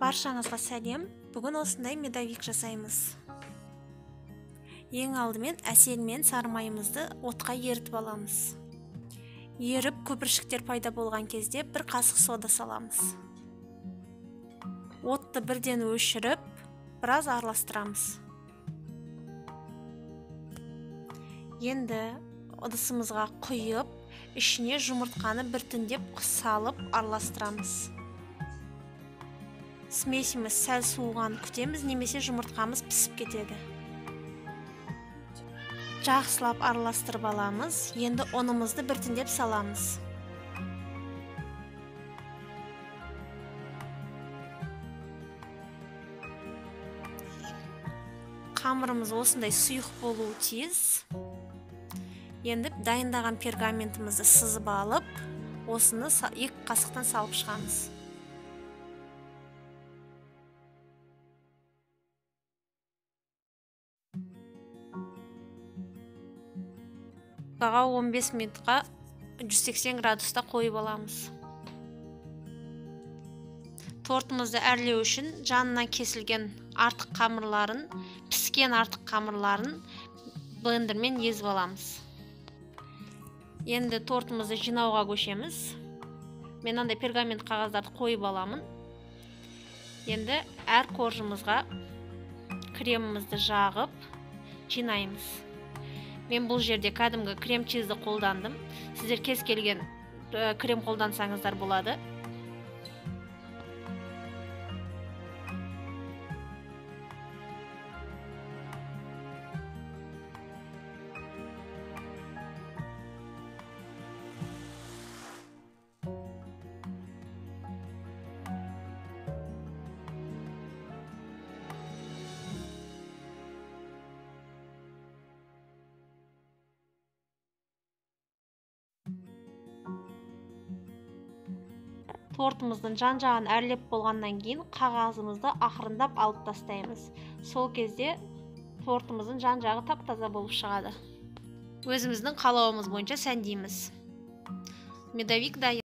Баршаңызға сәлем. Бүгін осындай медовик жасаймыз. Ең алдымен әсел мен сары майымызды отқа ерітіп аламыз. Еріп көпіршіктер пайда болған кезде бір қасық сода саламыз. Отты бірден өшіріп, біраз араластырамыз. Енді ыдысымызға құйып, ішіне жұмыртқаны біртіндеп салып араластырамыз. Смесіміз сәл суыған күтеміз, немесе жұмыртқамыз пісіп кетеді. Жақсылап араластырып аламыз. Енді ұнымызды біртіндеп саламыз. Қамырымыз осындай сұйық болуы тиіс. Енді дайындаған пергаментімізді сызып алып, осыны 2 қасықтан салып шығамыз. Баға 15 минутқа 180 градуста қойып аламыз. Тортымызды әрлеу үшін жанынан кесілген артық қамырларын, піскен артық қамырларын блендермен езіп аламыз. Енді тортымызды жинауға көшеміз. Мен андай пергамент қағаздарды қойып аламын. Енді әр қоржымызға кремімізді жағып жинаймыз. Мен бұл жерде кәдімгі крем чизді қолдандым. Сіздер кез келген крем қолдансаңыздар болады. Тортымыздың жан-жағын әрлеп болғаннан кейін қағазымызды ақырындап алып тастаймыз. Сол кезде тортымыздың жан-жағы тап-таза болып шығады. Өзіміздің қалауымыз бойынша сәндейміз. Медовик дайын.